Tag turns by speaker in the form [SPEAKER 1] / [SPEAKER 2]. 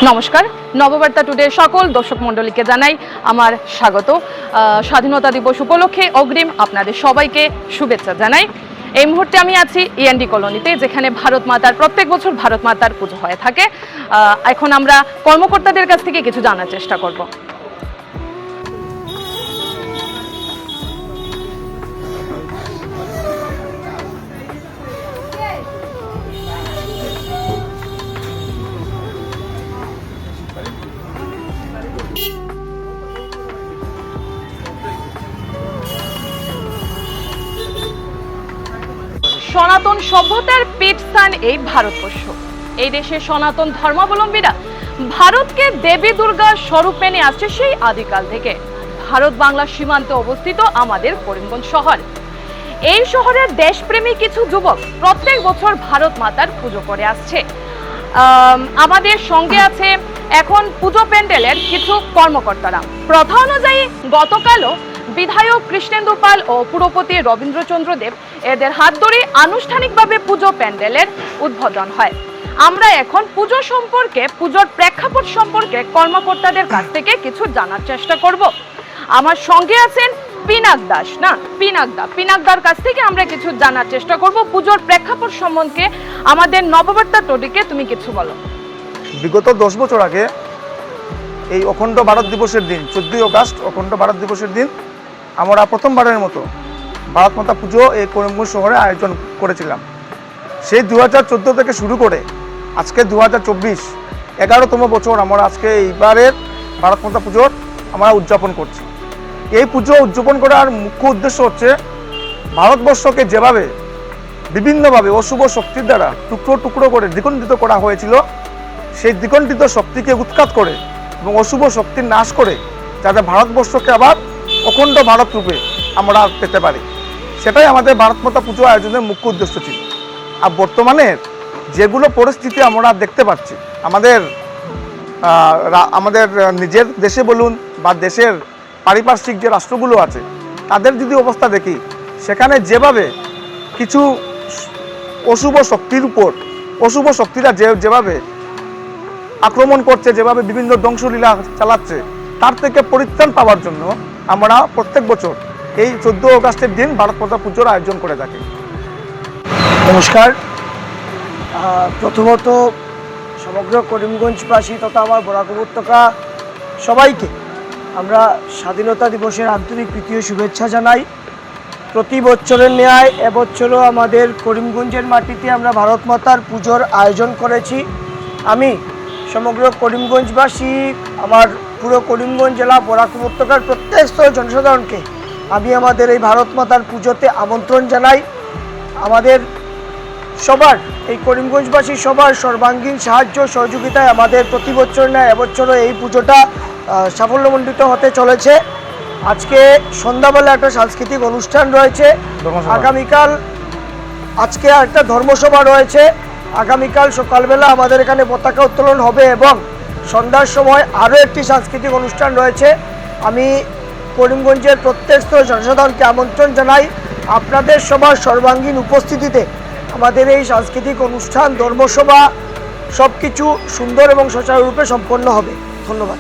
[SPEAKER 1] নমস্কার, নববার্তা টুডে সকল দর্শক মণ্ডলীকে জানাই আমার স্বাগত। স্বাধীনতা দিবস উপলক্ষে অগ্রিম আপনাদের সবাইকে শুভেচ্ছা জানাই। এই মুহূর্তে আমি আছি ইএনডি কলোনিতে, যেখানে ভারত মাতার প্রত্যেক বছর ভারত মাতার পুজো হয়ে থাকে। এখন আমরা কর্মকর্তাদের কাছ থেকে কিছু জানার চেষ্টা করব। সনাতন সভ্যতার পীঠস্থান এই ভারতবর্ষ। এই দেশের সনাতন ধর্মাবলম্বীরা ভারতকে দেবী দুর্গার স্বরূপ মেনে আসছে সেই আদিকাল থেকে। ভারত বাংলা সীমান্তে অবস্থিত আমাদের করিমগঞ্জ শহর। এই শহরের দেশপ্রেমী কিছু যুবক প্রত্যেক বছর ভারত মাতার পুজো করে আসছে। আমাদের সঙ্গে আছে এখন পুজো প্যান্ডেলের কিছু কর্মকর্তারা। প্রথা অনুযায়ী গতকালও বিধায়ক কৃষ্ণেন্দু পাল ও পুরপতি রবীন্দ্রচন্দ্র দেব এদের হাত ধরে আনুষ্ঠানিকভাবে পুজো প্যান্ডেলের উদ্বোধন হয়। আমরা এখন পুজো সম্পর্কে, পুজোর প্রেক্ষাপট সম্পর্কে কর্মকর্তাদের কাছ থেকে কিছু জানার চেষ্টা করব। আমার সঙ্গে আছেন পিনাকদার কাছ থেকে আমরা কিছু জানার চেষ্টা করব পুজোর প্রেক্ষাপট সম্বন্ধে। আমাদের নববার্তা টডিকে তুমি কিছু বলো।
[SPEAKER 2] বিগত 10 বছর আগে এই অখণ্ড ভারত দিবসের দিন, 14ই আগস্ট অখণ্ড ভারত দিবসের দিন আমরা প্রথমবারের মতো ভারত মাতা পুজো এই করিমগঞ্জ শহরে আয়োজন করেছিলাম। সেই 2014 থেকে শুরু করে আজকে 2024 11তম বছর আমরা আজকে এইবারের ভারত মাতা পুজোর আমরা উদযাপন করছি। এই পুজো উদযাপন করার মুখ্য উদ্দেশ্য হচ্ছে ভারতবর্ষকে যেভাবে বিভিন্নভাবে অশুভ শক্তির দ্বারা টুকরো টুকরো করে দ্বিখণ্ডিত করা হয়েছিল, সেই দ্বিখণ্ডিত শক্তিকে উৎখাত করে এবং অশুভ শক্তির নাশ করে যাতে ভারতবর্ষকে আবার অখণ্ড ভারত রূপে আমরা পেতে পারি, সেটাই আমাদের ভারত মাতা পুজো আয়োজনের মুখ্য উদ্দেশ্য ছিল। আর বর্তমানে যেগুলো পরিস্থিতি আমরা দেখতে পাচ্ছি, আমাদের নিজের দেশে বলুন বা দেশের পারিপার্শ্বিক যে রাষ্ট্রগুলো আছে তাদের যদি অবস্থা দেখি, সেখানে যেভাবে কিছু অশুভ শক্তির উপর অশুভ শক্তিরা যেভাবে আক্রমণ করছে, যেভাবে বিভিন্ন ধ্বংসলীলা চালাচ্ছে, তার থেকে পরিত্রাণ পাওয়ার জন্য আমরা প্রত্যেক বছর এই 14 আগস্টের দিন ভারত মাতা পুজোর আয়োজন করে থাকি।
[SPEAKER 3] নমস্কার। প্রথমত সমগ্র করিমগঞ্জবাসী তথা আমার বরাক উপত্যকা সবাইকে আমরা স্বাধীনতা দিবসের আন্তরিক প্রীতি ও শুভেচ্ছা জানাই। প্রতি বছরের ন্যায় এবছরও আমাদের করিমগঞ্জের মাটিতে আমরা ভারত মাতার পুজোর আয়োজন করেছি। আমি সমগ্র করিমগঞ্জবাসী, আমার পুরো করিমগঞ্জ জেলা বরাক উপত্যকার প্রত্যেক স্তরের জনসাধারণকে আমি আমাদের এই ভারত মাতার পুজোতে আমন্ত্রণ জানাই। আমাদের সবার, এই করিমগঞ্জবাসী সবার সর্বাঙ্গীন সাহায্য সহযোগিতায় আমাদের প্রতি বছর না এবছরও এই পুজোটা সাফল্যমণ্ডিত হতে চলেছে। আজকে সন্ধ্যাবেলা একটা সাংস্কৃতিক অনুষ্ঠান রয়েছে, আগামীকাল আজকে একটা ধর্মসভা রয়েছে, আগামীকাল সকালবেলা আমাদের এখানে পতাকা উত্তোলন হবে এবং সন্ধ্যার সময় আরও একটি সাংস্কৃতিক অনুষ্ঠান রয়েছে। আমি করিমগঞ্জের প্রত্যেক স্তরের জনসাধারণকে আমন্ত্রণ জানাই আপনাদের সবার সর্বাঙ্গীন উপস্থিতিতে আমাদের এই সাংস্কৃতিক অনুষ্ঠান, ধর্মসভা সব কিছু সুন্দর এবং সুচারুরূপে সম্পন্ন হবে। ধন্যবাদ।